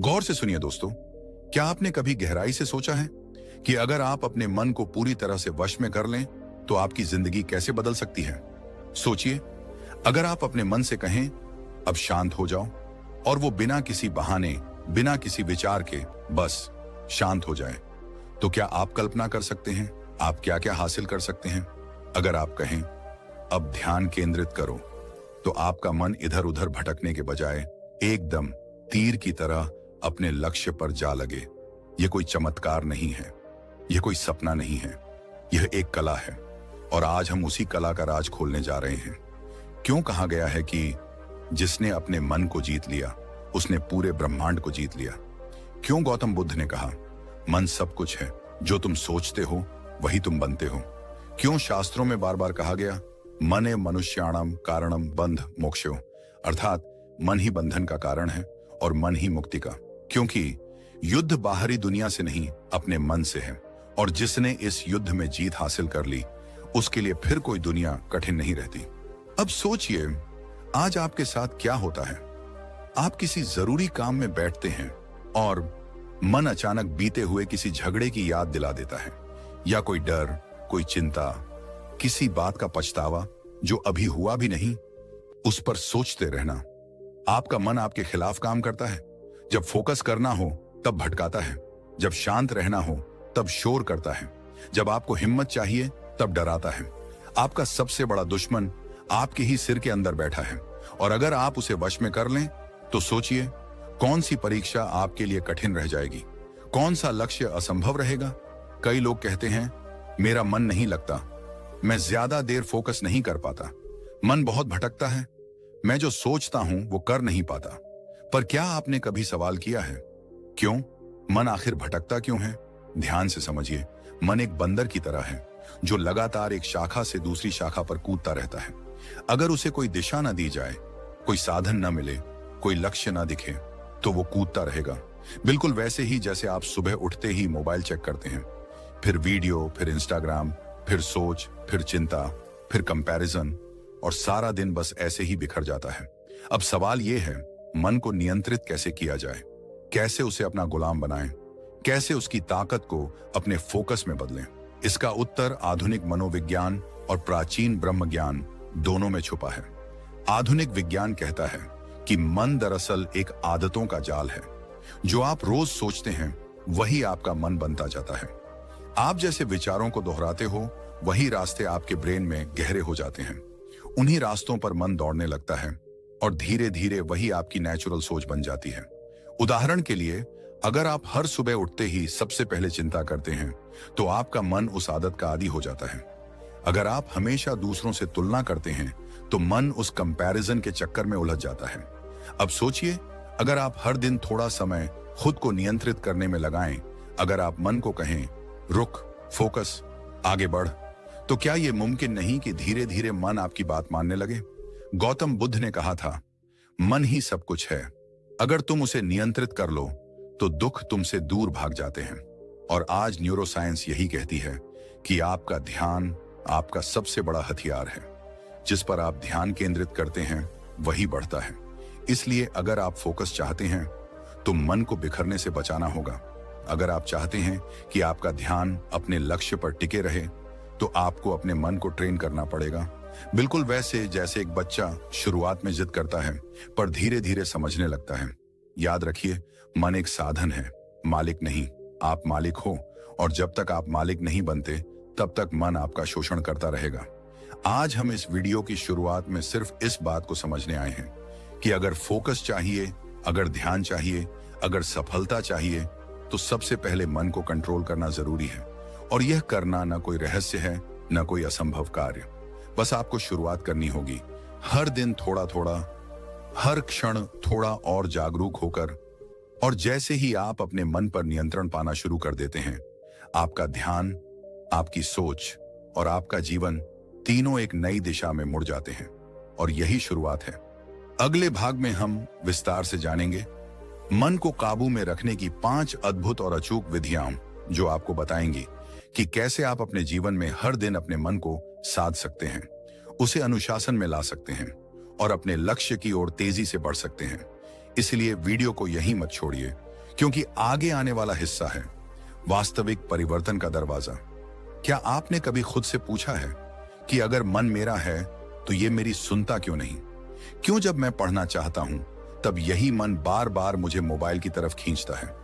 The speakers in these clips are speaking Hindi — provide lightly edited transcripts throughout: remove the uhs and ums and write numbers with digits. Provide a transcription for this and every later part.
गौर से सुनिए दोस्तों, क्या आपने कभी गहराई से सोचा है कि अगर आप अपने मन को पूरी तरह से वश में कर लें तो आपकी जिंदगी कैसे बदल सकती है। सोचिए, अगर आप अपने मन से कहें अब शांत हो जाओ, और वो बिना किसी बहाने, बिना किसी विचार के बस शांत हो जाए, तो क्या आप कल्पना कर सकते हैं आप क्या क्या हासिल कर सकते हैं। अगर आप कहें अब ध्यान केंद्रित करो, तो आपका मन इधर उधर भटकने के बजाय एकदम तीर की तरह अपने लक्ष्य पर जा लगे। यह कोई चमत्कार नहीं है, यह कोई सपना नहीं है, यह एक कला है, और आज हम उसी कला का राज खोलने जा रहे हैं। क्यों कहा गया है कि जिसने अपने मन को जीत लिया उसने पूरे ब्रह्मांड को जीत लिया। क्यों गौतम बुद्ध ने कहा मन सब कुछ है, जो तुम सोचते हो वही तुम बनते हो। क्यों शास्त्रों में बार बार कहा गया मने मनुष्याणम कारणम बंध मोक्षो, अर्थात मन ही बंधन का कारण है और मन ही मुक्ति का। क्योंकि युद्ध बाहरी दुनिया से नहीं, अपने मन से है, और जिसने इस युद्ध में जीत हासिल कर ली उसके लिए फिर कोई दुनिया कठिन नहीं रहती। अब सोचिए, आज आपके साथ क्या होता है। आप किसी जरूरी काम में बैठते हैं और मन अचानक बीते हुए किसी झगड़े की याद दिला देता है, या कोई डर, कोई चिंता, किसी बात का पछतावा जो अभी हुआ भी नहीं, उस पर सोचते रहना। आपका मन आपके खिलाफ काम करता है। जब फोकस करना हो तब भटकाता है, जब शांत रहना हो तब शोर करता है, जब आपको हिम्मत चाहिए तब डराता है। आपका सबसे बड़ा दुश्मन आपके ही सिर के अंदर बैठा है, और अगर आप उसे वश में कर लें तो सोचिए कौन सी परीक्षा आपके लिए कठिन रह जाएगी, कौन सा लक्ष्य असंभव रहेगा। कई लोग कहते हैं मेरा मन नहीं लगता, मैं ज्यादा देर फोकस नहीं कर पाता, मन बहुत भटकता है, मैं जो सोचता हूं वो कर नहीं पाता। पर क्या आपने कभी सवाल किया है क्यों मन आखिर भटकता क्यों है? ध्यान से समझिए, मन एक बंदर की तरह है जो लगातार एक शाखा से दूसरी शाखा पर कूदता रहता है। अगर उसे कोई दिशा न दी जाए, कोई साधन न मिले, कोई लक्ष्य न दिखे, तो वो कूदता रहेगा। बिल्कुल वैसे ही जैसे आप सुबह उठते ही मोबाइल चेक करते हैं, फिर वीडियो, फिर इंस्टाग्राम, फिर सोच, फिर चिंता, फिर कंपैरिजन, और सारा दिन बस ऐसे ही बिखर जाता है। अब सवाल यह है मन को नियंत्रित कैसे किया जाए, कैसे उसे अपना गुलाम बनाएं, कैसे उसकी ताकत को अपने फोकस में बदलें। इसका उत्तर आधुनिक मनोविज्ञान और प्राचीन ब्रह्म ज्ञान दोनों में छुपा है। आधुनिक विज्ञान कहता है कि मन दरअसल एक आदतों का जाल है। जो आप रोज सोचते हैं वही आपका मन बनता जाता है। आप जैसे विचारों को दोहराते हो वही रास्ते आपके ब्रेन में गहरे हो जाते हैं। उन्हीं रास्तों पर मन दौड़ने लगता है और धीरे धीरे वही आपकी नेचुरल सोच बन जाती है। उदाहरण के लिए, अगर आप हर सुबह उठते ही सबसे पहले चिंता करते हैं तो आपका मन उस आदत का आदी हो जाता है। अगर आप हमेशा दूसरों से तुलना करते हैं तो मन उस कंपैरिजन के चक्कर में उलझ जाता है। अब सोचिए, अगर आप हर दिन थोड़ा समय खुद को नियंत्रित करने में लगाएं, अगर आप मन को कहें रुक, फोकस, आगे बढ़, तो क्या यह मुमकिन नहीं कि धीरे धीरे मन आपकी बात मानने लगे। गौतम बुद्ध ने कहा था मन ही सब कुछ है, अगर तुम उसे नियंत्रित कर लो तो दुख तुमसे दूर भाग जाते हैं। और आज न्यूरोसाइंस यही कहती है कि आपका ध्यान आपका सबसे बड़ा हथियार है। जिस पर आप ध्यान केंद्रित करते हैं वही बढ़ता है। इसलिए अगर आप फोकस चाहते हैं तो मन को बिखरने से बचाना होगा। अगर आप चाहते हैं कि आपका ध्यान अपने लक्ष्य पर टिके रहे तो आपको अपने मन को ट्रेन करना पड़ेगा। बिल्कुल वैसे जैसे एक बच्चा शुरुआत में जिद करता है पर धीरे धीरे समझने लगता है। याद रखिए, मन एक साधन है, मालिक नहीं। आप मालिक हो, और जब तक आप मालिक नहीं बनते तब तक मन आपका शोषण करता रहेगा। आज हम इस वीडियो की शुरुआत में सिर्फ इस बात को समझने आए हैं कि अगर फोकस चाहिए, अगर ध्यान चाहिए, अगर सफलता चाहिए, तो सबसे पहले मन को कंट्रोल करना जरूरी है। और यह करना न कोई रहस्य है, न कोई असंभव कार्य। बस आपको शुरुआत करनी होगी, हर दिन थोड़ा थोड़ा, हर क्षण थोड़ा और जागरूक होकर। और जैसे ही आप अपने मन पर नियंत्रण पाना शुरू कर देते हैं, आपका ध्यान, आपकी सोच और आपका जीवन तीनों एक नई दिशा में मुड़ जाते हैं। और यही शुरुआत है। अगले भाग में हम विस्तार से जानेंगे मन को काबू में रखने की 5 अद्भुत और अचूक विधियां, जो आपको बताएंगी कि कैसे आप अपने जीवन में हर दिन अपने मन को साध सकते हैं, उसे अनुशासन में ला सकते हैं और अपने लक्ष्य की ओर तेजी से बढ़ सकते हैं। इसलिए वीडियो को यहीं मत छोड़िए, क्योंकि आगे आने वाला हिस्सा है वास्तविक परिवर्तन का दरवाजा। क्या आपने कभी खुद से पूछा है कि अगर मन मेरा है तो ये मेरी सुनता क्यों नहीं? क्यों जब मैं पढ़ना चाहता हूं तब यही मन बार बार मुझे मोबाइल की तरफ खींचता है?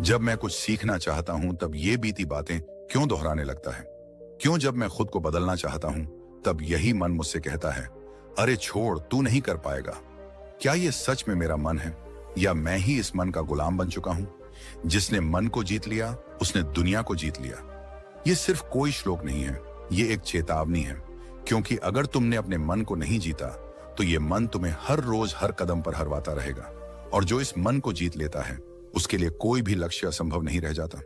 जब मैं कुछ सीखना चाहता हूं तब ये बीती बातें क्यों दोहराने लगता है? क्यों जब मैं खुद को बदलना चाहता हूं तब यही मन मुझसे कहता है, अरे छोड़, तू नहीं कर पाएगा? क्या ये सच में मेरा मन है या मैं ही इस मन का गुलाम बन चुका हूं? जिसने मन को जीत लिया उसने दुनिया को जीत लिया। ये सिर्फ कोई श्लोक नहीं है, ये एक चेतावनी है। क्योंकि अगर तुमने अपने मन को नहीं जीता तो ये मन तुम्हें हर रोज हर कदम पर हरवाता रहेगा। और जो इस मन को जीत लेता है उसके लिए कोई भी लक्ष्य असंभव नहीं रह जाता।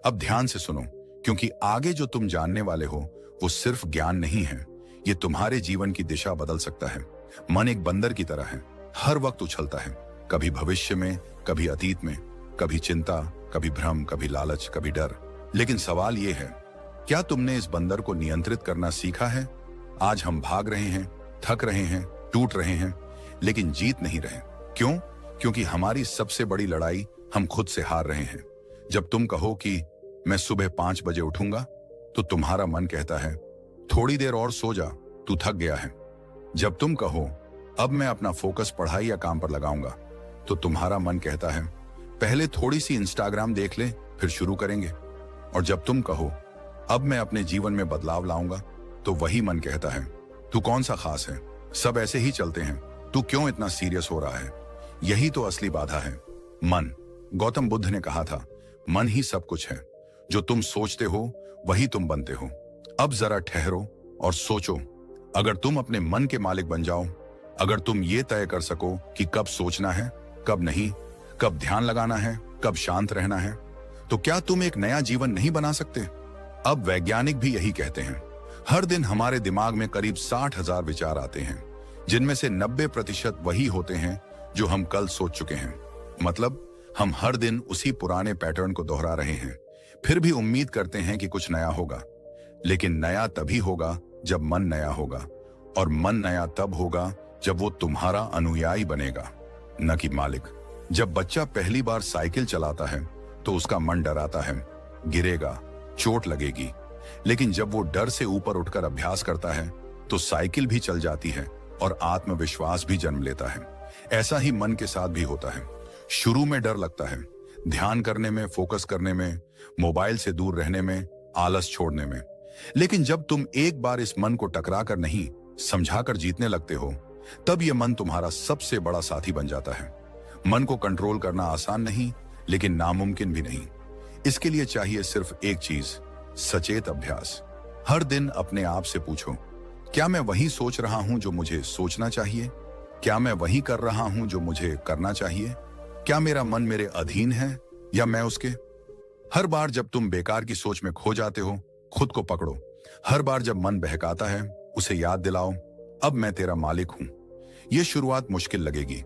अब ध्यान से सुनो, क्योंकि आगे जो तुम जानने वाले हो वो सिर्फ ज्ञान नहीं है, ये तुम्हारे जीवन की दिशा बदल सकता है। मन एक बंदर की तरह है, हर वक्त उछलता है, कभी भविष्य में, कभी अतीत में, कभी चिंता, कभी भ्रम, कभी लालच, कभी डर। लेकिन सवाल ये है, क्या तुमने इस बंदर को नियंत्रित करना सीखा है? आज हम भाग रहे हैं, थक रहे हैं, टूट रहे हैं, लेकिन जीत नहीं रहे। क्यों? क्योंकि हमारी सबसे बड़ी लड़ाई हम खुद से हार रहे हैं। जब तुम कहो कि मैं सुबह 5 बजे उठूंगा तो तुम्हारा मन कहता है, थोड़ी देर और सो जा, तू थक गया है। जब तुम कहो अब मैं अपना फोकस पढ़ाई या काम पर लगाऊंगा तो तुम्हारा मन कहता है, पहले थोड़ी सी इंस्टाग्राम देख ले, फिर शुरू करेंगे। और जब तुम कहो अब मैं अपने जीवन में बदलाव लाऊंगा तो वही मन कहता है, तू कौन सा खास है, सब ऐसे ही चलते हैं, तू क्यों इतना सीरियस हो रहा है? यही तो असली बाधा है, मन। गौतम बुद्ध ने कहा था, मन ही सब कुछ है, जो तुम सोचते हो वही तुम बनते हो। अब जरा ठहरो और सोचो, अगर तुम अपने मन के मालिक बन जाओ, अगर तुम ये तय कर सको कि कब सोचना है, कब नहीं, कब ध्यान लगाना है, कब शांत रहना है, तो क्या तुम एक नया जीवन नहीं बना सकते? अब वैज्ञानिक भी यही कहते हैं। हर दिन हमारे दिमाग में करीब 60,000 विचार आते हैं, जिनमें से 90% वही होते हैं जो हम कल सोच चुके हैं। मतलब हम हर दिन उसी पुराने पैटर्न को दोहरा रहे हैं, फिर भी उम्मीद करते हैं कि कुछ नया होगा। लेकिन नया तभी होगा जब मन नया होगा, और मन नया तब होगा जब वो तुम्हारा अनुयायी बनेगा, न कि मालिक। जब बच्चा पहली बार साइकिल चलाता है तो उसका मन डराता है, गिरेगा, चोट लगेगी। लेकिन जब वो डर से ऊपर उठकर अभ्यास करता है तो साइकिल भी चल जाती है और आत्मविश्वास भी जन्म लेता है। ऐसा ही मन के साथ भी होता है। शुरू में डर लगता है, ध्यान करने में, फोकस करने में, मोबाइल से दूर रहने में, आलस छोड़ने में। लेकिन जब तुम एक बार इस मन को टकरा कर नहीं, समझा कर जीतने लगते हो, तब यह मन तुम्हारा सबसे बड़ा साथी बन जाता है। मन को कंट्रोल करना आसान नहीं, लेकिन नामुमकिन भी नहीं। इसके लिए चाहिए सिर्फ एक चीज, सचेत अभ्यास। हर दिन अपने आप से पूछो, क्या मैं वही सोच रहा हूं जो मुझे सोचना चाहिए? क्या मैं वही कर रहा हूं जो मुझे करना चाहिए? क्या मेरा मन मेरे अधीन है या मैं उसके? हर बार जब तुम बेकार की सोच में खो जाते हो, खुद को पकड़ो। हर बार जब मन बहकाता है, उसे याद दिलाओ, अब मैं तेरा मालिक हूं। यह शुरुआत मुश्किल लगेगी,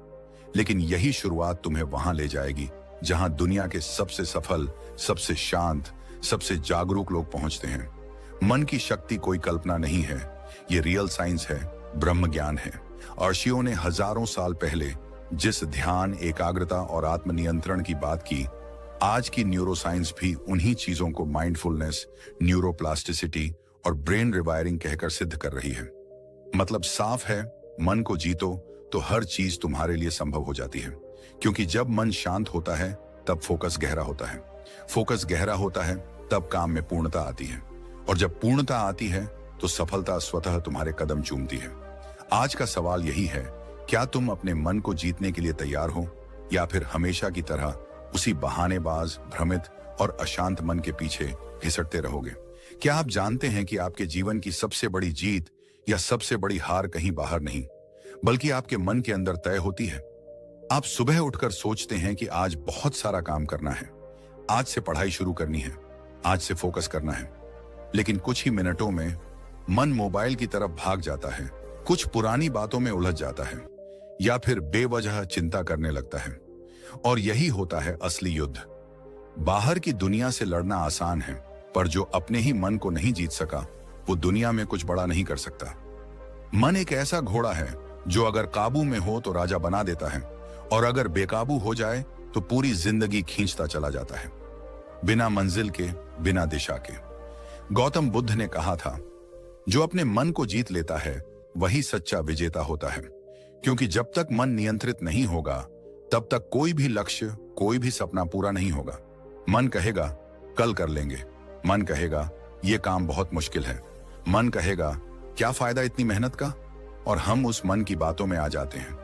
लेकिन यही शुरुआत तुम्हें वहां ले जाएगी जहां दुनिया के सबसे सफल, सबसे शांत, सबसे जागरूक लोग पहुंचते हैं। मन की शक्ति कोई कल्पना नहीं है, ये रियल साइंस है, ब्रह्म ज्ञान है। ऋषियों ने हजारों साल पहले जिस ध्यान, एकाग्रता और आत्मनियंत्रण की बात की, आज की न्यूरोसाइंस भी उन्हीं चीजों को माइंडफुलनेस, न्यूरोप्लास्टिसिटी और ब्रेन रिवायरिंग कहकर सिद्ध कर रही है। मतलब साफ है, मन को जीतो तो हर चीज तुम्हारे लिए संभव हो जाती है। क्योंकि जब मन शांत होता है तब फोकस गहरा होता है, फोकस गहरा होता है तब काम में पूर्णता आती है, और जब पूर्णता आती है तो सफलता स्वतः तुम्हारे कदम चूमती है। आज का सवाल यही है, क्या तुम अपने मन को जीतने के लिए तैयार हो, या फिर हमेशा की तरह उसी बहानेबाज, भ्रमित और अशांत मन के पीछे घिसटते रहोगे? क्या आप जानते हैं कि आपके जीवन की सबसे बड़ी जीत या सबसे बड़ी हार कहीं बाहर नहीं, बल्कि आपके मन के अंदर तय होती है? आप सुबह उठकर सोचते हैं कि आज बहुत सारा काम करना है, आज से पढ़ाई शुरू करनी है, आज से फोकस करना है। लेकिन कुछ ही मिनटों में मन मोबाइल की तरफ भाग जाता है, कुछ पुरानी बातों में उलझ जाता है, या फिर बेवजह चिंता करने लगता है। और यही होता है असली युद्ध। बाहर की दुनिया से लड़ना आसान है, पर जो अपने ही मन को नहीं जीत सका वो दुनिया में कुछ बड़ा नहीं कर सकता। मन एक ऐसा घोड़ा है जो अगर काबू में हो तो राजा बना देता है, और अगर बेकाबू हो जाए तो पूरी जिंदगी खींचता चला जाता है, बिना मंजिल के, बिना दिशा के। गौतम बुद्ध ने कहा था, जो अपने मन को जीत लेता है वही सच्चा विजेता होता है, क्योंकि जब तक मन नियंत्रित नहीं होगा तब तक कोई भी लक्ष्य, कोई भी सपना पूरा नहीं होगा। मन कहेगा कल कर लेंगे, मन कहेगा यह काम बहुत मुश्किल है, मन कहेगा क्या फायदा इतनी मेहनत का, और हम उस मन की बातों में आ जाते हैं,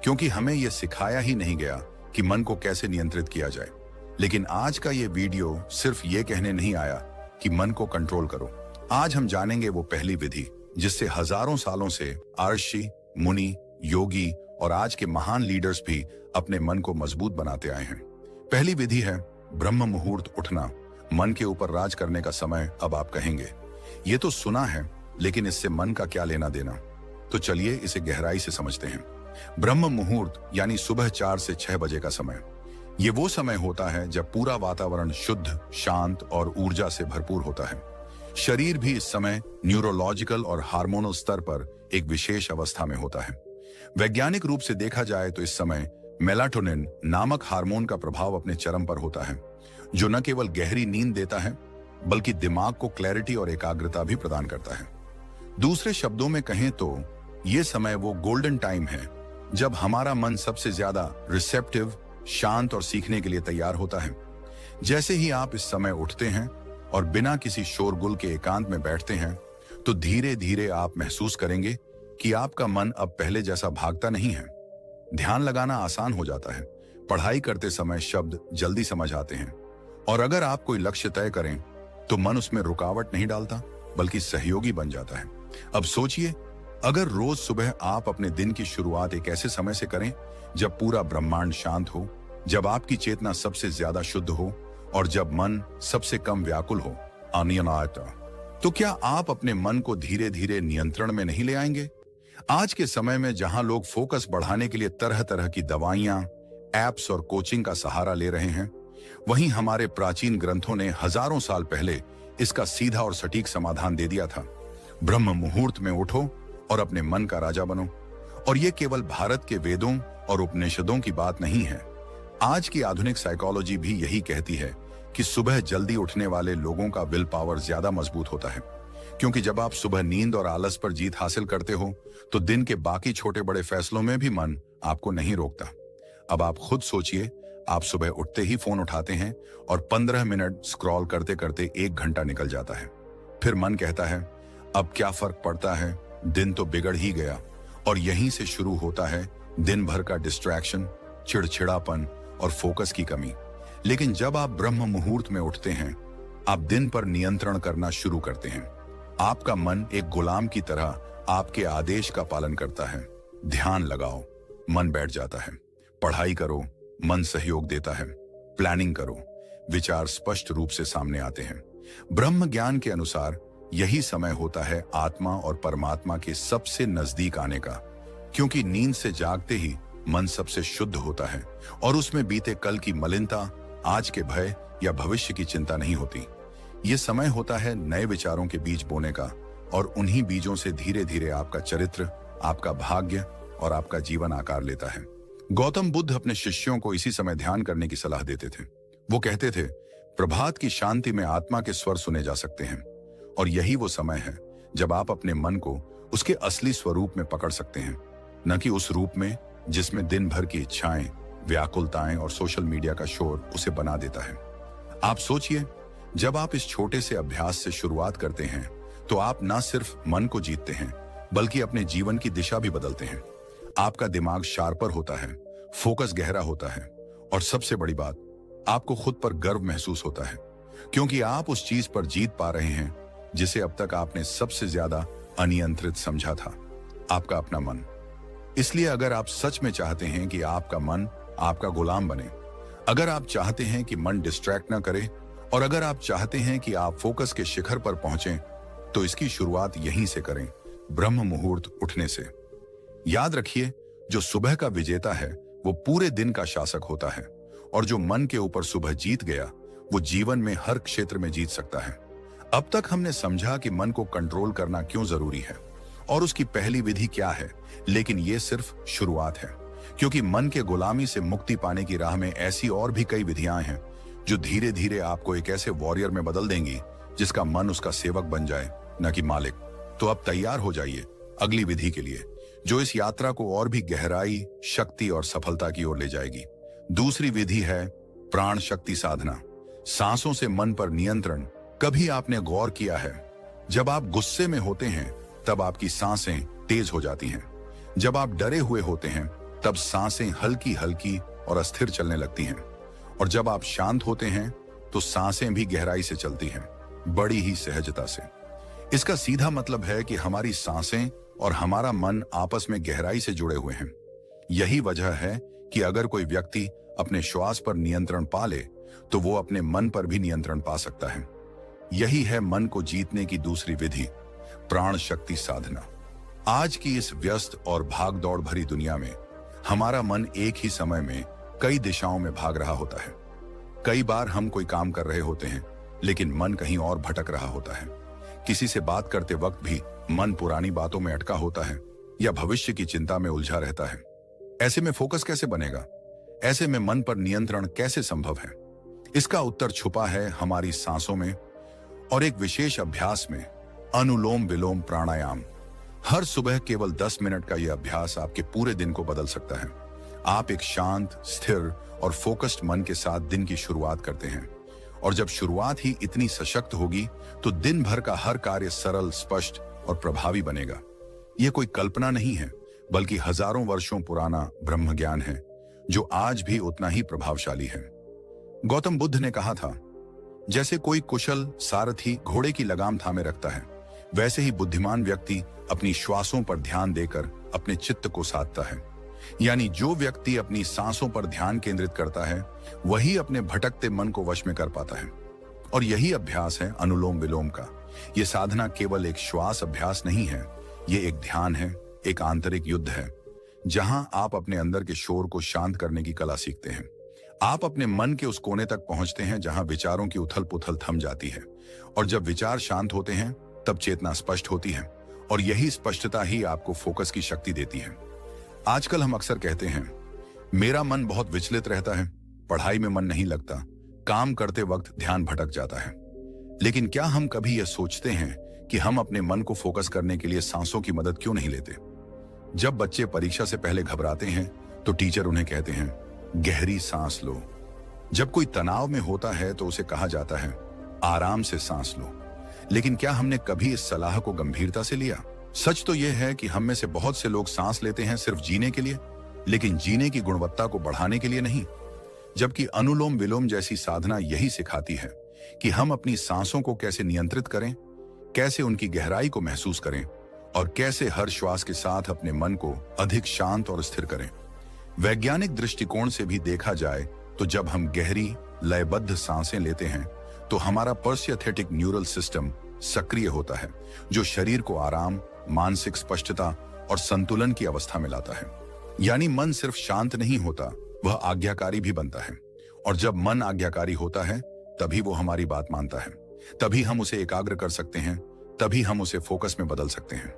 क्योंकि हमें यह सिखाया ही नहीं गया कि मन को कैसे नियंत्रित किया जाए। लेकिन आज का ये वीडियो सिर्फ ये कहने नहीं आया कि मन को कंट्रोल करो। आज हम जानेंगे वो पहली विधि जिससे हजारों सालों से ऋषि, मुनि, योगी और आज के महान लीडर्स भी अपने मन को मजबूत बनाते आए हैं। पहली विधि है ब्रह्म मुहूर्त उठना। मन के ऊपर राज करने का समय। अब आप कहेंगे ये तो सुना है, लेकिन इससे मन का क्या लेना देना? तो चलिए इसे गहराई से समझते हैं। ब्रह्म मुहूर्त यानी सुबह 4 से 6 बजे का समय। ये वो समय होता है जब पूरा वातावरण शुद्ध, शांत और ऊर्जा से भरपूर होता है। शरीर भी इस समय न्यूरोलॉजिकल और हार्मोनल स्तर पर एक विशेष अवस्था में होता है। वैज्ञानिक रूप से देखा जाए तो इस समय मेलाटोनिन नामक हार्मोन का प्रभाव अपने चरम पर होता है, जो न केवल गहरी नींद देता है बल्कि दिमाग को क्लैरिटी और एकाग्रता भी प्रदान करता है। दूसरे शब्दों में कहें तो ये समय वो गोल्डन टाइम है जब हमारा मन सबसे ज्यादा रिसेप्टिव, शांत और सीखने के लिए तैयार होता है। जैसे ही आप इस समय उठते हैं और बिना किसी शोरगुल के एकांत में बैठते हैं, तो धीरे धीरे आप महसूस करेंगे कि आपका मन अब पहले जैसा भागता नहीं है। ध्यान लगाना आसान हो जाता है, पढ़ाई करते समय शब्द जल्दी समझ आते हैं, और अगर आप कोई लक्ष्य तय करें तो मन उसमें रुकावट नहीं डालता बल्कि सहयोगी बन जाता है। अब सोचिए, अगर रोज सुबह आप अपने दिन की शुरुआत एक ऐसे समय से करें जब पूरा ब्रह्मांड शांत हो, जब आपकी चेतना सबसे ज्यादा शुद्ध हो और जब मन सबसे कम व्याकुल हो, तो क्या आप अपने मन को धीरे धीरे नियंत्रण में नहीं ले आएंगे? आज के समय में जहां लोग फोकस बढ़ाने के लिए तरह तरह की दवाइयां, एप्स और कोचिंग का सहारा ले रहे हैं, वहीं हमारे प्राचीन ग्रंथों ने हजारों साल पहले इसका सीधा और सटीक समाधान दे दिया था। ब्रह्म मुहूर्त में उठो और अपने मन का राजा बनो। और यह केवल भारत के वेदों और उपनिषदों की बात नहीं है। आज की आधुनिक साइकोलॉजी भी यही कहती है कि सुबह जल्दी उठने वाले लोगों का विल पावर ज्यादा मजबूत होता है, क्योंकि जब आप सुबह नींद और आलस पर जीत हासिल करते हो तो दिन के बाकी छोटे बड़े फैसलों में भी मन आपको नहीं रोकता। अब आप खुद सोचिए, आप सुबह उठते ही फोन उठाते हैं और 15 मिनट स्क्रॉल करते करते 1 घंटा निकल जाता है। फिर मन कहता है अब क्या फर्क पड़ता है, दिन तो बिगड़ ही गया। और यहीं से शुरू होता है दिन भर का डिस्ट्रैक्शन, चिड़चिड़ापन और फोकस की कमी। लेकिन जब आप ब्रह्म मुहूर्त में उठते हैं, आप दिन पर नियंत्रण करना शुरू करते हैं। आपका मन एक गुलाम की तरह आपके आदेश का पालन करता है। ध्यान लगाओ, मन बैठ जाता है। पढ़ाई करो, मन सहयोग देता है। प्लानिंग करो, विचार स्पष्ट रूप से सामने आते हैं। ब्रह्म ज्ञान के अनुसार यही समय होता है आत्मा और परमात्मा के सबसे नजदीक आने का, क्योंकि नींद से जागते ही मन सबसे शुद्ध होता है और उसमें बीते कल की मलिनता, आज के भय या भविष्य की चिंता नहीं होती। ये समय होता है नए विचारों के बीज बोने का, और उन्हीं बीजों से धीरे धीरे आपका चरित्र, आपका भाग्य और आपका जीवन आकार लेता है। गौतम बुद्ध अपने शिष्यों को इसी समय ध्यान करने की सलाह देते थे। वो कहते थे, प्रभात की शांति में आत्मा के स्वर सुने जा सकते हैं, और यही वो समय है जब आप अपने मन को उसके असली स्वरूप में पकड़ सकते हैं, न कि उस रूप में जिसमें दिन भर की इच्छाएं, व्याकुलताएं और सोशल मीडिया का शोर उसे बना देता है। आप सोचिए, जब आप इस छोटे से अभ्यास से शुरुआत करते हैं तो आप न सिर्फ मन को जीतते हैं बल्कि अपने जीवन की दिशा भी बदलते हैं। आपका दिमाग शार्पर होता है, फोकस गहरा होता है, और सबसे बड़ी बात, आपको खुद पर गर्व महसूस होता है, क्योंकि आप उस चीज पर जीत पा रहे हैं जिसे अब तक आपने सबसे ज्यादा अनियंत्रित समझा था, आपका अपना मन। इसलिए अगर आप सच में चाहते हैं कि आपका मन आपका गुलाम बने, अगर आप चाहते हैं कि मन डिस्ट्रैक्ट ना करे, और अगर आप चाहते हैं कि आप फोकस के शिखर पर पहुंचें, तो इसकी शुरुआत यहीं से करें, ब्रह्म मुहूर्त उठने से। याद रखिए, जो सुबह का विजेता है वो पूरे दिन का शासक होता है, और जो मन के ऊपर सुबह जीत गया वो जीवन में हर क्षेत्र में जीत सकता है। अब तक हमने समझा कि मन को कंट्रोल करना क्यों जरूरी है और उसकी पहली विधि क्या है, लेकिन ये सिर्फ शुरुआत है, क्योंकि मन के गुलामी से मुक्ति पाने की राह में ऐसी और भी कई विधियां हैं जो धीरे धीरे आपको एक ऐसे वॉरियर में बदल देंगी जिसका मन उसका सेवक बन जाए, न कि मालिक। तो अब तैयार हो जाइए अगली विधि के लिए, जो इस यात्रा को और भी गहराई, शक्ति और सफलता की ओर ले जाएगी। दूसरी विधि है प्राण शक्ति साधना, सांसों से मन पर नियंत्रण। कभी आपने गौर किया है, जब आप गुस्से में होते हैं तब आपकी सांसें तेज हो जाती हैं। जब आप डरे हुए होते हैं तब सांसें हल्की हल्की और अस्थिर चलने लगती हैं। और जब आप शांत होते हैं तो सांसें भी गहराई से चलती हैं, बड़ी ही सहजता से। इसका सीधा मतलब है कि हमारी सांसें और हमारा मन आपस में गहराई से जुड़े हुए हैं। यही वजह है कि अगर कोई व्यक्ति अपने श्वास पर नियंत्रण पा ले तो वो अपने मन पर भी नियंत्रण पा सकता है। यही है मन को जीतने की दूसरी विधि, प्राण शक्ति साधना। आज की इस व्यस्त और भागदौड़ भरी दुनिया में हमारा मन एक ही समय में कई दिशाओं में भाग रहा होता है। कई बार हम कोई काम कर रहे होते हैं लेकिन मन कहीं और भटक रहा होता है। किसी से बात करते वक्त भी मन पुरानी बातों में अटका होता है या भविष्य की चिंता में उलझा रहता है। ऐसे में फोकस कैसे बनेगा? ऐसे में मन पर नियंत्रण कैसे संभव है? इसका उत्तर छुपा है हमारी सांसों में और एक विशेष अभ्यास में, अनुलोम विलोम प्राणायाम। हर सुबह केवल 10 मिनट का यह अभ्यास आपके पूरे दिन को बदल सकता है। आप एक शांत, स्थिर और फोकस्ड मन के साथ दिन की शुरुआत करते हैं और जब शुरुआत ही इतनी सशक्त होगी तो दिन भर का हर कार्य सरल, स्पष्ट और प्रभावी बनेगा। यह कोई कल्पना नहीं है, बल्कि हजारों वर्षों पुराना ब्रह्म ज्ञान है जो आज भी उतना ही प्रभावशाली है। गौतम बुद्ध ने कहा था, जैसे कोई कुशल सारथी घोड़े की लगाम थामे रखता है, वैसे ही बुद्धिमान व्यक्ति अपनी श्वासों पर ध्यान देकर अपने चित्त को साधता है। यानी जो व्यक्ति अपनी सांसों पर ध्यान केंद्रित करता है वही अपने भटकते मन को वश में कर पाता है। और यही अभ्यास है अनुलोम विलोम का। यह साधना केवल एक श्वास अभ्यास नहीं है, यह एक ध्यान है, एक आंतरिक युद्ध है, जहां आप अपने अंदर के शोर को शांत करने की कला सीखते हैं। आप अपने मन के उस कोने तक पहुंचते हैं जहां विचारों की उथल पुथल थम जाती है। और जब विचार शांत होते हैं तब चेतना स्पष्ट होती है और यही स्पष्टता ही आपको फोकस की शक्ति देती है। आजकल हम अक्सर कहते हैं, मेरा मन बहुत विचलित रहता है, पढ़ाई में मन नहीं लगता, काम करते वक्त ध्यान भटक जाता है। लेकिन क्या हम कभी यह सोचते हैं कि हम अपने मन को फोकस करने के लिए सांसों की मदद क्यों नहीं लेते? जब बच्चे परीक्षा से पहले घबराते हैं तो टीचर उन्हें कहते हैं, गहरी सांस लो। जब कोई तनाव में होता है तो उसे कहा जाता है, आराम से सांस लो। लेकिन क्या हमने कभी इस सलाह को गंभीरता से लिया? सच तो यह है कि हम में से बहुत से लोग सांस लेते हैं सिर्फ जीने के लिए, लेकिन जीने की गुणवत्ता को बढ़ाने के लिए नहीं। जबकि अनुलोम विलोम जैसी साधना यही सिखाती है कि हम अपनी सांसों को कैसे नियंत्रित करें, कैसे उनकी गहराई को महसूस करें और कैसे हर श्वास के साथ अपने मन को अधिक शांत और स्थिर करें। वैज्ञानिक दृष्टिकोण से भी देखा जाए तो जब हम गहरी, लयबद्ध सांसें लेते हैं तो हमारा परसिस्थेटिक न्यूरल सिस्टम सक्रिय होता है, जो शरीर को आराम, मानसिक स्पष्टता और संतुलन की अवस्था में लाता है। यानी मन सिर्फ शांत नहीं होता, वह आज्ञाकारी भी बनता है। और जब मन आज्ञाकारी होता है तभी वो हमारी बात मानता है, तभी हम उसे एकाग्र कर सकते हैं, तभी हम उसे फोकस में बदल सकते हैं।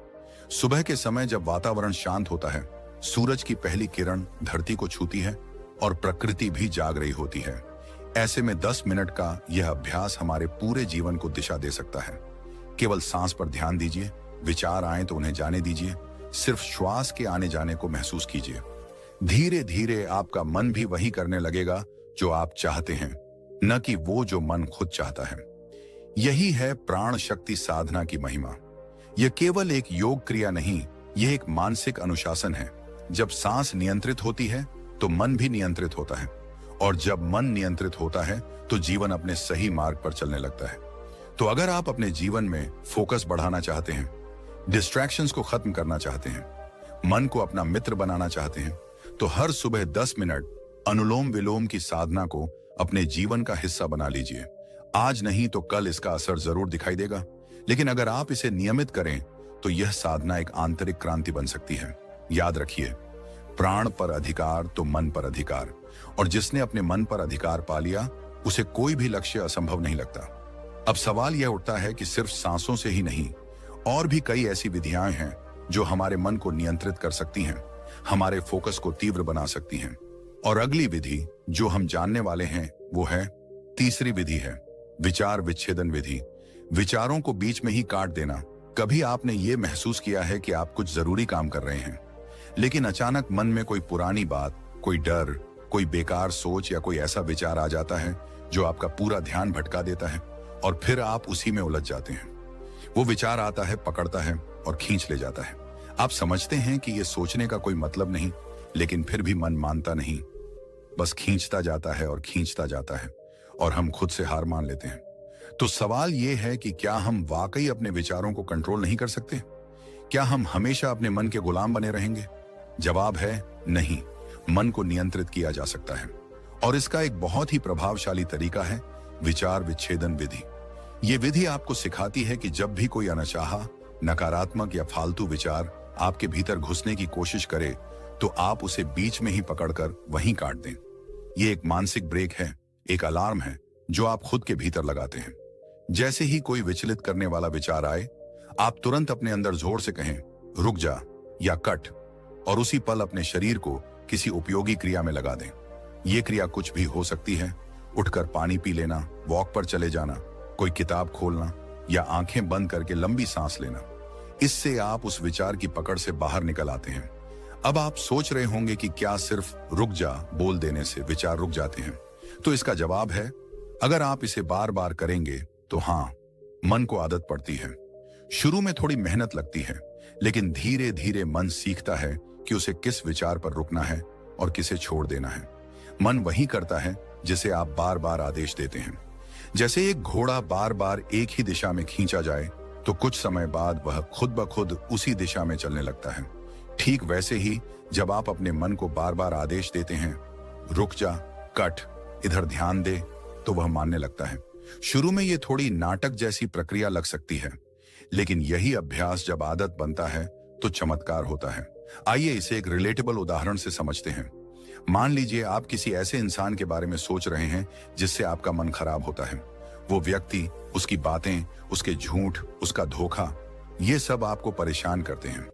सुबह के समय जब वातावरण शांत होता है, सूरज की पहली किरण धरती को छूती है और प्रकृति भी जाग रही होती है। ऐसे में 10 मिनट का यह अभ्यास हमारे पूरे जीवन को दिशा दे सकता है। केवल सांस पर ध्यान दीजिए, विचार आए तो उन्हें जाने दीजिए, सिर्फ श्वास के आने जाने को महसूस कीजिए। धीरे धीरे आपका मन भी वही करने लगेगा जो आप चाहते हैं, न कि वो जो मन खुद चाहता है। यही है प्राण शक्ति साधना की महिमा। यह केवल एक योग क्रिया नहीं, यह एक मानसिक अनुशासन है। जब सांस नियंत्रित होती है तो मन भी नियंत्रित होता है, और जब मन नियंत्रित होता है तो जीवन अपने सही मार्ग पर चलने लगता है। तो अगर आप अपने जीवन में फोकस बढ़ाना चाहते हैं, डिस्ट्रैक्शंस को खत्म करना चाहते हैं, मन को अपना मित्र बनाना चाहते हैं, तो हर सुबह 10 मिनट अनुलोम विलोम की साधना को अपने जीवन का हिस्सा बना लीजिए। आज नहीं तो कल इसका असर जरूर दिखाई देगा, लेकिन अगर आप इसे नियमित करें तो यह साधना एक आंतरिक क्रांति बन सकती है। याद रखिए, प्राण पर अधिकार तो मन पर अधिकार, और जिसने अपने मन पर अधिकार पा लिया उसे कोई भी लक्ष्य असंभव नहीं लगता। अब सवाल यह उठता है कि सिर्फ सांसों से ही नहीं, और भी कई ऐसी विधियां हैं जो हमारे मन को नियंत्रित कर सकती हैं। हमारे फोकस को तीव्र बना सकती हैं। और अगली विधि जो हम जानने वाले हैं वो है तीसरी विधि है विचार विच्छेदन विधि। विचारों को बीच में ही काट देना। कभी आपने ये महसूस किया है कि आप कुछ जरूरी काम कर रहे हैं, लेकिन अचानक मन में कोई पुरानी बात, कोई डर, कोई बेकार सोच या कोई ऐसा विचार आ जाता है जो आपका पूरा ध्यान भटका देता है और फिर आप उसी में उलझ जाते हैं। वो विचार आता है, पकड़ता है और खींच ले जाता है। आप समझते हैं कि ये सोचने का कोई मतलब नहीं, लेकिन फिर भी मन मानता नहीं, बस खींचता जाता है और खींचता जाता है और हम खुद से हार मान लेते हैं। तो सवाल ये है कि क्या हम वाकई अपने विचारों को कंट्रोल नहीं कर सकते? क्या हम हमेशा अपने मन के गुलाम बने रहेंगे? जवाब है नहीं। मन को नियंत्रित किया जा सकता है और इसका एक बहुत ही प्रभावशाली तरीका है विचार विच्छेदन विधि। ये विधि आपको सिखाती है कि जब भी कोई अनचाहा, नकारात्मक या फालतू विचार आपके भीतर घुसने की कोशिश करे तो आप उसे बीच में ही पकड़कर वहीं काट दें। ये एक मानसिक ब्रेक है, एक अलार्म है जो आप खुद के भीतर लगाते हैं। जैसे ही कोई विचलित करने वाला विचार आए, आप तुरंत अपने अंदर जोर से कहें रुक जा या कट, और उसी पल अपने शरीर को किसी उपयोगी क्रिया में लगा दें। ये क्रिया कुछ भी हो सकती है, उठकर पानी पी लेना, वॉक पर चले जाना, कोई किताब खोलना या आंखें बंद करके लंबी सांस लेना। इससे आप उस विचार की पकड़ से बाहर निकल आते हैं। अब आप सोच रहे होंगे कि क्या सिर्फ रुक जा बोल देने से विचार रुक जाते हैं? तो इसका जवाब है अगर आप इसे बार बार करेंगे तो हाँ, मन को आदत पड़ती है। शुरू में थोड़ी मेहनत लगती है, लेकिन धीरे धीरे मन सीखता है कि उसे किस विचार पर रुकना है और किसे छोड़ देना है। मन वही करता है जिसे आप बार बार आदेश देते हैं। जैसे एक घोड़ा बार बार एक ही दिशा में खींचा जाए तो कुछ समय बाद वह खुद ब खुद उसी दिशा में चलने लगता है। ठीक वैसे ही जब आप अपने मन को बार बार आदेश देते हैं रुक जा, कट, इधर ध्यान दे, तो वह मानने लगता है। शुरू में ये थोड़ी नाटक जैसी प्रक्रिया लग सकती है, लेकिन यही अभ्यास जब आदत बनता है तो चमत्कार होता है। आइए इसे एक रिलेटेबल उदाहरण से समझते हैं। मान लीजिए आप किसी ऐसे इंसान के बारे में सोच रहे हैं जिससे आपका मन खराब होता है। वो व्यक्ति, उसकी बातें, उसके झूठ, उसका धोखा, ये सब आपको परेशान करते हैं।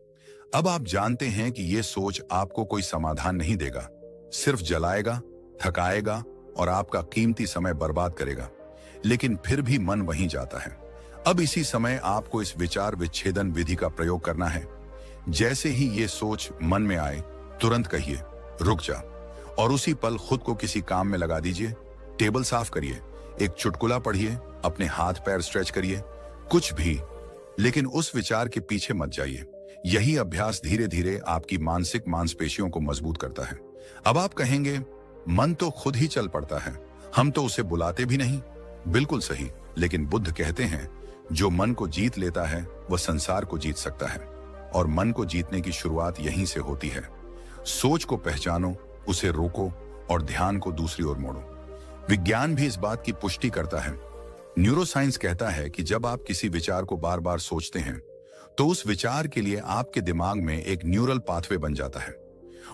अब आप जानते हैं कि ये सोच आपको कोई समाधान नहीं देगा, सिर्फ जलाएगा, थकाएगा और आपका कीमती समय बर्बाद करेगा। लेकिन फिर भी मन वहीं जाता है। अब इसी समय आपको इस विचार विच्छेदन विधि का प्रयोग करना है। जैसे ही ये सोच मन में आए, तुरंत कहिए रुक जा और उसी पल खुद को किसी काम में लगा दीजिए। टेबल साफ करिए, एक चुटकुला पढ़िए, अपने हाथ पैर स्ट्रेच करिए, कुछ भी, लेकिन उस विचार के पीछे मत जाइए। यही अभ्यास धीरे धीरे आपकी मानसिक मांसपेशियों को मजबूत करता है। अब आप कहेंगे मन तो खुद ही चल पड़ता है, हम तो उसे बुलाते भी नहीं। बिल्कुल सही, लेकिन बुद्ध कहते हैं जो मन को जीत लेता है वह संसार को जीत सकता है, और मन को जीतने की शुरुआत यहीं से होती है। सोच को पहचानो, उसे रोको और ध्यान को दूसरी ओर मोड़ो। विज्ञान भी इस बात की पुष्टि करता है। न्यूरोसाइंस कहता है कि जब आप किसी विचार को बार बार सोचते हैं तो उस विचार के लिए आपके दिमाग में एक न्यूरल पाथवे बन जाता है,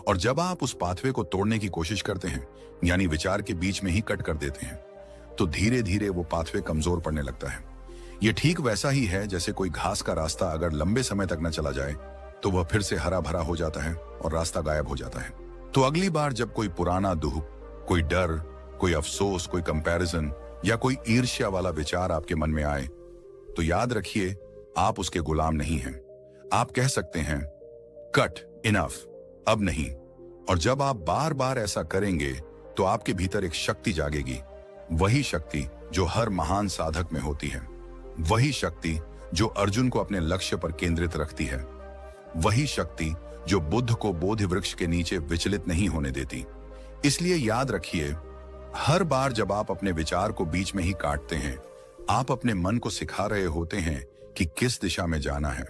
और जब आप उस पाथवे को तोड़ने की कोशिश करते हैं, यानी विचार के बीच में ही कट कर देते हैं, तो धीरे धीरे वो पाथवे कमजोर पड़ने लगता है। ये ठीक वैसा ही है जैसे कोई घास का रास्ता अगर लंबे समय तक न चला जाए तो वह फिर से हरा भरा हो जाता है और रास्ता गायब हो जाता है। तो अगली बार जब कोई पुराना दुख, कोई डर, कोई अफसोस, कोई कंपैरिजन या कोई ईर्ष्या वाला विचार आपके मन में आए, तो याद रखिए आप उसके गुलाम नहीं हैं। आप कह सकते हैं कट, इनफ, अब नहीं। और जब आप बार बार ऐसा करेंगे तो आपके भीतर एक शक्ति जागेगी, वही शक्ति जो हर महान साधक में होती है, वही शक्ति जो अर्जुन को अपने लक्ष्य पर केंद्रित रखती है, वही शक्ति जो बुद्ध को बोधि वृक्ष के नीचे विचलित नहीं होने देती। इसलिए याद रखिए, हर बार जब आप अपने विचार को बीच में ही काटते हैं, आप अपने मन को सिखा रहे होते हैं कि किस दिशा में जाना है,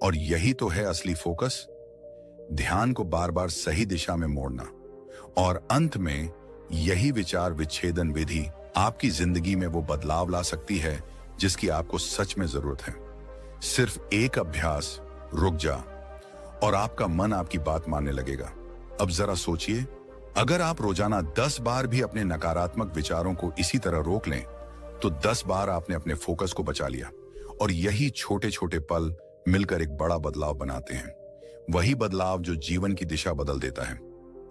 और यही तो है असली फोकस, ध्यान को बार बार सही दिशा में मोड़ना। और अंत में यही विचार विच्छेदन विधि आपकी जिंदगी में वो बदलाव ला सकती है जिसकी आपको सच में जरूरत है। सिर्फ एक अभ्यास, रुक जा, और आपका मन आपकी बात मानने लगेगा। अब जरा सोचिए, अगर आप रोजाना 10 बार भी अपने नकारात्मक विचारों को इसी तरह रोक लें तो 10 बार आपने अपने फोकस को बचा लिया, और यही छोटे छोटे पल मिलकर एक बड़ा बदलाव बनाते हैं। वही बदलाव जो जीवन की दिशा बदल देता है।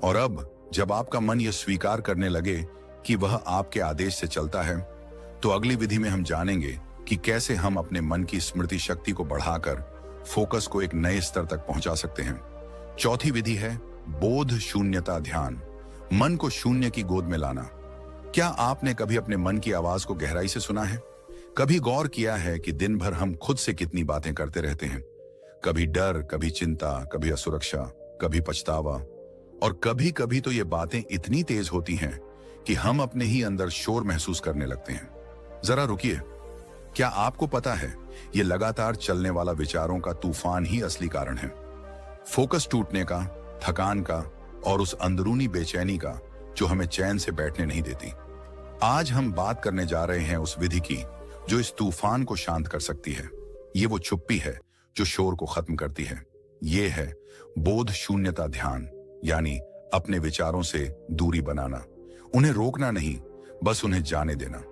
और अब जब आपका मन यह स्वीकार करने लगे कि वह आपके आदेश से चलता है, तो अगली विधि में हम जानेंगे कि कैसे हम अपने मन की स्मृति शक्ति को बढ़ाकर फोकस को एक नए स्तर तक पहुंचा सकते हैं। चौथी विधि है बोध शून्यता ध्यान, मन को शून्य की गोद में लाना। क्या आपने कभी अपने मन की आवाज को गहराई से सुना है? कभी गौर किया है कि दिन भर हम खुद से कितनी बातें करते रहते हैं? कभी डर, कभी चिंता, कभी असुरक्षा, कभी पछतावा, और कभी कभी तो ये बातें इतनी तेज होती हैं कि हम अपने ही अंदर शोर महसूस करने लगते हैं। जरा रुकिए, क्या आपको पता है ये लगातार चलने वाला विचारों का तूफान ही असली कारण है? फोकस टूटने का, थकान का और उस अंदरूनी बेचैनी का जो हमें चैन से बैठने नहीं देती। आज हम बात करने जा रहे हैं उस विधि की जो इस तूफान को शांत कर सकती है। ये वो चुप्पी है जो शोर को खत्म करती है। ये है बोध शून्यता ध्यान, यानी अपने विचारों से दूरी बनाना, उन्हें रोकना नहीं, बस उन्हें जाने देना।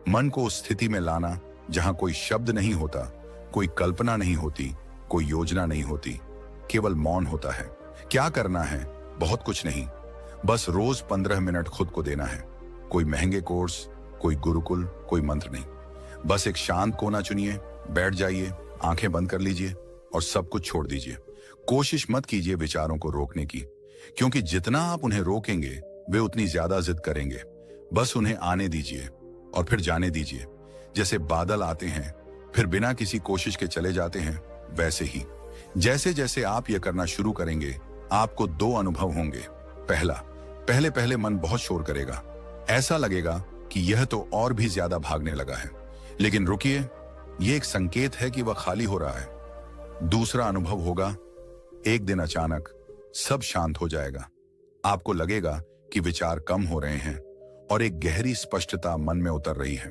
मन को उस स्थिति में लाना जहां कोई शब्द नहीं होता, कोई कल्पना नहीं होती, कोई योजना नहीं होती, केवल मौन होता है। क्या करना है? बहुत कुछ नहीं, बस रोज 15 मिनट खुद को देना है। कोई महंगे कोर्स, कोई गुरुकुल, कोई मंत्र नहीं, बस एक शांत कोना चुनिए, बैठ जाइए, आंखें बंद कर लीजिए और सब कुछ छोड़ दीजिए। कोशिश मत कीजिए विचारों को रोकने की, क्योंकि जितना आप उन्हें रोकेंगे वे उतनी ज्यादा जिद करेंगे। बस उन्हें आने दीजिए और फिर जाने दीजिए। जैसे बादल आते हैं फिर बिना किसी कोशिश के चले जाते हैं, वैसे ही जैसे जैसे आप यह करना शुरू करेंगे आपको 2 अनुभव होंगे। पहले पहले मन बहुत शोर करेगा, ऐसा लगेगा कि यह तो और भी ज्यादा भागने लगा है, लेकिन रुकिए, यह एक संकेत है कि वह खाली हो रहा है। दूसरा अनुभव होगा, एक दिन अचानक सब शांत हो जाएगा। आपको लगेगा कि विचार कम हो रहे हैं और एक गहरी स्पष्टता मन में उतर रही है।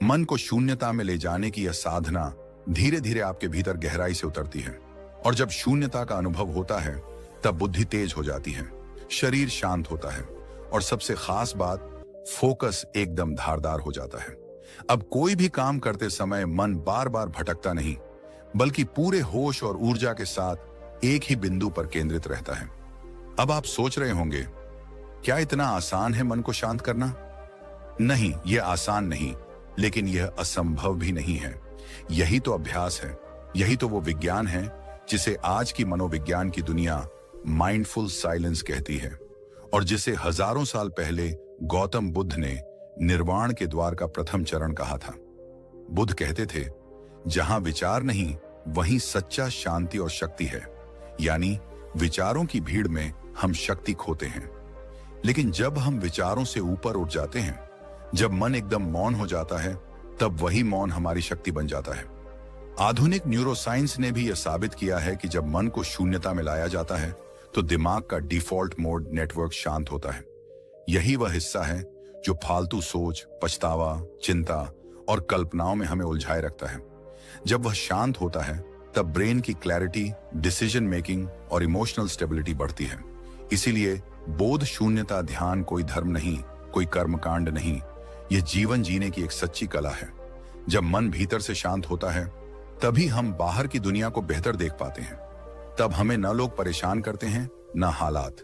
मन को शून्यता में ले जाने की यह साधना धीरे धीरे आपके भीतर गहराई से उतरती है, और जब शून्यता का अनुभव होता है तब बुद्धि तेज हो जाती है, शरीर शांत होता है और सबसे खास बात, फोकस एकदम धारदार हो जाता है। अब कोई भी काम करते समय मन बार बार भटकता नहीं, बल्कि पूरे होश और ऊर्जा के साथ एक ही बिंदु पर केंद्रित रहता है। अब आप सोच रहे होंगे, क्या इतना आसान है मन को शांत करना? नहीं, यह आसान नहीं, लेकिन यह असंभव भी नहीं है। यही तो अभ्यास है, यही तो वो विज्ञान है जिसे आज की मनोविज्ञान की दुनिया माइंडफुल साइलेंस कहती है, और जिसे हजारों साल पहले गौतम बुद्ध ने निर्वाण के द्वार का प्रथम चरण कहा था। बुद्ध कहते थे, जहां विचार नहीं वहीं सच्चा शांति और शक्ति है। यानी विचारों की भीड़ में हम शक्ति खोते हैं, लेकिन जब हम विचारों से ऊपर उठ जाते हैं, जब मन एकदम मौन हो जाता है, तब वही मौन हमारी शक्ति बन जाता है। आधुनिक न्यूरोसाइंस ने भी यह साबित किया है कि जब मन को शून्यता में लाया जाता है तो दिमाग का डिफॉल्ट मोड नेटवर्क शांत होता है। यही वह हिस्सा है जो फालतू सोच, पछतावा, चिंता और कल्पनाओं में हमें उलझाए रखता है। जब वह शांत होता है तब ब्रेन की क्लैरिटी, डिसीजन मेकिंग और इमोशनल स्टेबिलिटी बढ़ती है। इसीलिए बोध शून्यता ध्यान कोई धर्म नहीं, कोई कर्मकांड नहीं, यह जीवन जीने की एक सच्ची कला है। जब मन भीतर से शांत होता है तभी हम बाहर की दुनिया को बेहतर देख पाते हैं। तब हमें न लोग परेशान करते हैं न हालात,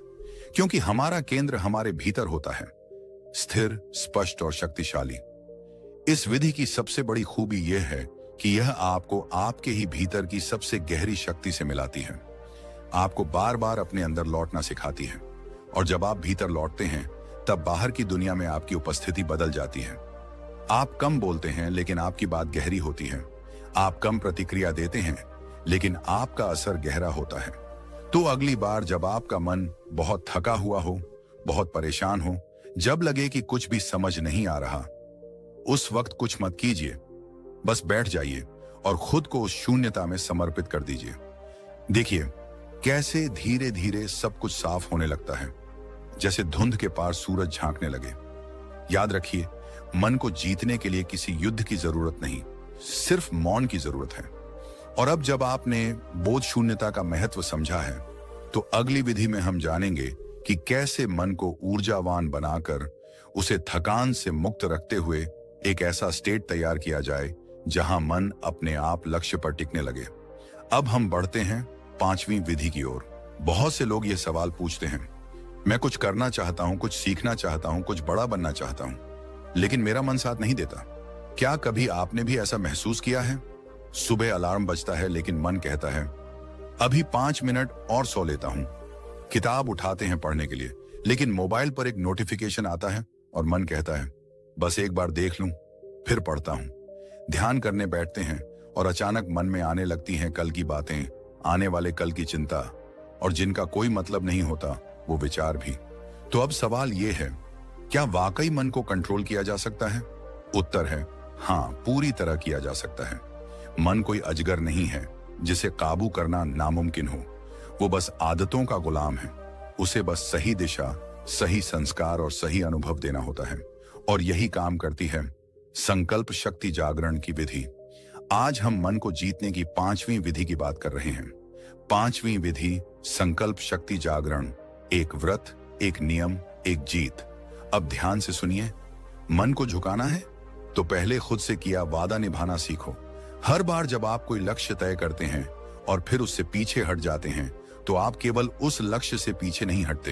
क्योंकि हमारा केंद्र हमारे भीतर होता है, स्थिर, स्पष्ट और शक्तिशाली। इस विधि की सबसे बड़ी खूबी यह है कि यह आपको आपके ही भीतर की सबसे गहरी शक्ति से मिलाती है, आपको बार बार अपने अंदर लौटना सिखाती है। और जब आप भीतर लौटते हैं तब बाहर की दुनिया में आपकी उपस्थिति बदल जाती है। आप कम बोलते हैं लेकिन आपकी बात गहरी होती है। आप कम प्रतिक्रिया देते हैं लेकिन आपका असर गहरा होता है। तो अगली बार जब आपका मन बहुत थका हुआ हो, बहुत परेशान हो, जब लगे कि कुछ भी समझ नहीं आ रहा, उस वक्त कुछ मत कीजिए, बस बैठ जाइए और खुद को उस शून्यता में समर्पित कर दीजिए। देखिए कैसे धीरे धीरे सब कुछ साफ होने लगता है, जैसे धुंध के पार सूरज झांकने लगे। याद रखिए, मन को जीतने के लिए किसी युद्ध की जरूरत नहीं, सिर्फ मौन की जरूरत है। और अब जब आपने बोध शून्यता का महत्व समझा है, तो अगली विधि में हम जानेंगे कि कैसे मन को ऊर्जावान बनाकर उसे थकान से मुक्त रखते हुए एक ऐसा स्टेट तैयार किया जाए जहां मन अपने आप लक्ष्य पर टिकने लगे। अब हम बढ़ते हैं पांचवी विधि की ओर। बहुत से लोग ये सवाल पूछते हैं, मैं कुछ करना चाहता हूं, कुछ सीखना चाहता हूं, कुछ बड़ा बनना चाहता हूं, लेकिन मेरा मन साथ नहीं देता। क्या कभी आपने भी ऐसा महसूस किया है? सुबह अलार्म बजता है लेकिन मन कहता है अभी 5 मिनट और सो लेता हूं। किताब उठाते हैं पढ़ने के लिए, लेकिन मोबाइल पर एक नोटिफिकेशन आता है और मन कहता है बस एक बार देख लूं, फिर पढ़ता हूं। ध्यान करने बैठते हैं और अचानक मन में आने लगती हैं कल की बातें, आने वाले कल की चिंता, और जिनका कोई मतलब नहीं होता वो विचार भी। तो अब सवाल ये है, क्या वाकई मन को कंट्रोल किया जा सकता है? उत्तर है हाँ, पूरी तरह किया जा सकता है। मन कोई अजगर नहीं है जिसे काबू करना नामुमकिन हो। वो बस आदतों का गुलाम है। उसे बस सही दिशा, सही संस्कार और सही अनुभव देना होता है, और यही काम करती है संकल्प शक्ति जागरण की विधि। आज हम मन को जीतने की पांचवी विधि की बात कर रहे हैं। पांचवी विधि संकल्प शक्ति जागरण, एक व्रत, एक नियम, एक जीत। अब ध्यान से सुनिए। मन को झुकाना है तो पहले खुद से किया वादा निभाना सीखो। हर बार जब आप कोई लक्ष्य तय करते हैं और फिर उससे पीछे हट जाते हैं, तो आप केवल उस लक्ष्य से पीछे नहीं हटते,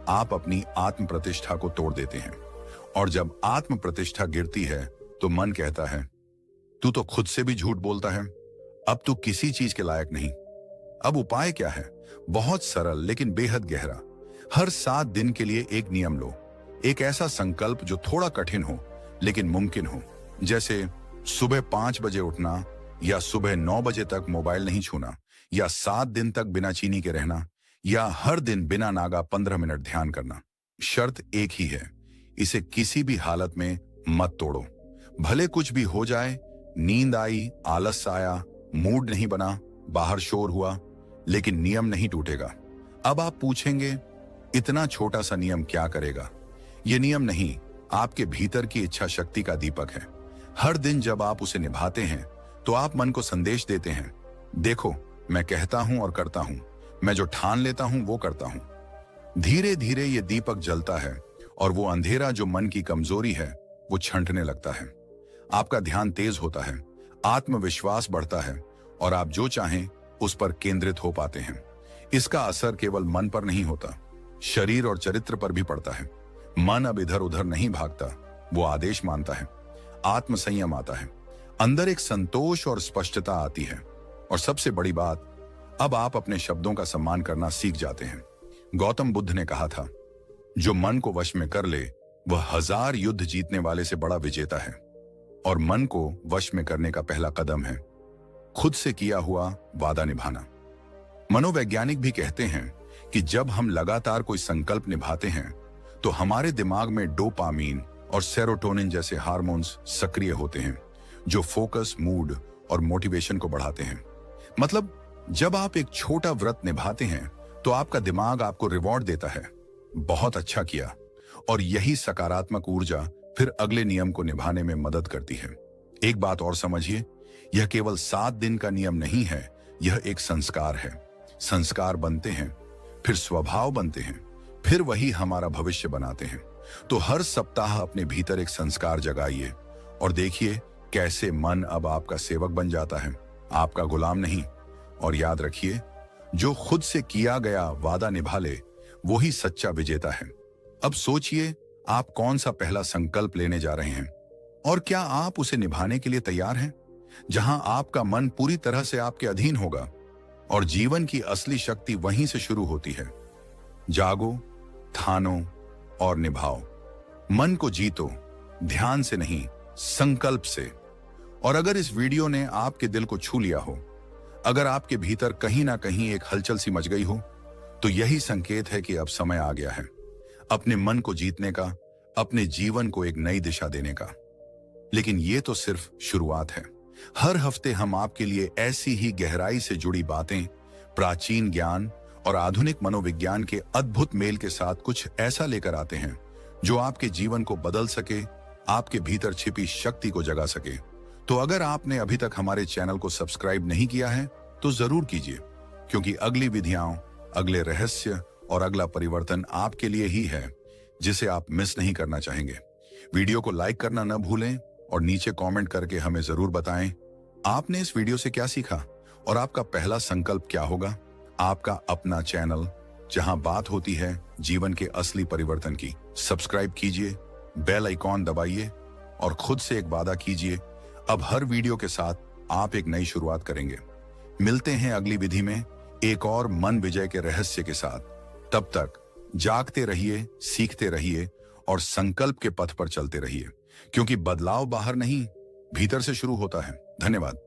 आप अपनी आत्म प्रतिष्ठा को तोड़ देते हैं। और जब आत्म प्रतिष्ठा गिरती है तो मन कहता है तू तो खुद से भी झूठ बोलता है, अब तू किसी चीज के लायक नहीं। अब उपाय क्या है? बहुत सरल लेकिन बेहद गहरा। हर 7 दिन के लिए एक नियम लो, एक ऐसा संकल्प जो थोड़ा कठिन हो लेकिन मुमकिन हो। जैसे सुबह 5 बजे उठना, या सुबह 9 बजे तक मोबाइल नहीं छूना, या 7 दिन तक बिना चीनी के रहना, या हर दिन बिना नागा 15 मिनट ध्यान करना। शर्त एक ही है, इसे किसी भी हालत में मत तोड़ो। भले कुछ भी हो जाए, नींद आई, आलस आया, मूड नहीं बना, बाहर शोर हुआ, लेकिन नियम नहीं टूटेगा। अब आप पूछेंगे इतना छोटा सा नियम क्या करेगा? यह नियम नहीं, आपके भीतर की इच्छा शक्ति का दीपक है। हर दिन जब आप उसे निभाते हैं तो आप मन को संदेश देते हैं, देखो मैं कहता हूं और करता हूं, मैं जो ठान लेता हूं वो करता हूं। धीरे धीरे ये दीपक जलता है और वो अंधेरा जो मन की कमजोरी है वो छंटने लगता है। आपका ध्यान तेज होता है, आत्मविश्वास बढ़ता है, और आप जो चाहें उस पर केंद्रित हो पाते हैं। इसका असर केवल मन पर नहीं होता, शरीर और चरित्र पर भी पड़ता है। मन अब इधर उधर नहीं भागता, वो आदेश मानता है। आत्मसंयम आता है, अंदर एक संतोष और स्पष्टता आती है, और सबसे बड़ी बात, अब आप अपने शब्दों का सम्मान करना सीख जाते हैं। गौतम बुद्ध ने कहा था, जो मन को वश में कर ले वह 1000 युद्ध जीतने वाले से बड़ा विजेता है। और मन को वश में करने का पहला कदम है खुद से किया हुआ वादा निभाना। मनोवैज्ञानिक भी कहते हैं कि जब हम लगातार कोई संकल्प निभाते हैं तो हमारे दिमाग में डोपामीन और सेरोटोनिन जैसे हार्मोन्स सक्रिय होते हैं, जो फोकस, मूड और मोटिवेशन को बढ़ाते हैं। मतलब जब आप एक छोटा व्रत निभाते हैं तो आपका दिमाग आपको रिवॉर्ड देता है, बहुत अच्छा किया, और यही सकारात्मक ऊर्जा फिर अगले नियम को निभाने में मदद करती है। एक बात और समझिए, यह केवल 7 दिन का नियम नहीं है, यह एक संस्कार है। संस्कार बनते हैं, फिर स्वभाव बनते हैं, फिर वही हमारा भविष्य बनाते हैं। तो हर सप्ताह अपने भीतर एक संस्कार जगाइए और देखिए कैसे मन अब आपका सेवक बन जाता है, आपका गुलाम नहीं। और याद रखिए, जो खुद से किया गया वादा निभा ले वो ही सच्चा विजेता है। अब सोचिए, आप कौन सा पहला संकल्प लेने जा रहे हैं, और क्या आप उसे निभाने के लिए तैयार हैं? जहां आपका मन पूरी तरह से आपके अधीन होगा, और जीवन की असली शक्ति वहीं से शुरू होती है। जागो, ठानो और निभाओ। मन को जीतो, ध्यान से नहीं, संकल्प से। और अगर इस वीडियो ने आपके दिल को छू लिया हो, अगर आपके भीतर कहीं ना कहीं एक हलचल सी मच गई हो, तो यही संकेत है कि अब समय आ गया है अपने मन को जीतने का, अपने जीवन को एक नई दिशा देने का। लेकिन ये तो सिर्फ शुरुआत है। हर हफ्ते हम आपके लिए ऐसी ही गहराई से जुड़ी बातें, प्राचीन ज्ञान और आधुनिक मनोविज्ञान के अद्भुत मेल के साथ कुछ ऐसा लेकर आते हैं जो आपके जीवन को बदल सके, आपके भीतर छिपी शक्ति को जगा सके। तो अगर आपने अभी तक हमारे चैनल को सब्सक्राइब नहीं किया है तो जरूर कीजिए, क्योंकि अगली विधियां, अगले रहस्य और अगला परिवर्तन आपके लिए ही है, जिसे आप मिस नहीं करना चाहेंगे। वीडियो को लाइक करना न भूलें और नीचे कमेंट करके हमें जरूर बताएं आपने इस वीडियो से क्या सीखा और आपका पहला संकल्प क्या होगा। आपका अपना चैनल, जहां बात होती है जीवन के असली परिवर्तन की। सब्सक्राइब कीजिए, बेल आइकॉन दबाइए और खुद से एक वादा कीजिए, अब हर वीडियो के साथ आप एक नई शुरुआत करेंगे। मिलते हैं अगली विधि में एक और मन विजय के रहस्य के साथ। तब तक जागते रहिए, सीखते रहिए और संकल्प के पथ पर चलते रहिए, क्योंकि बदलाव बाहर नहीं, भीतर से शुरू होता है। धन्यवाद।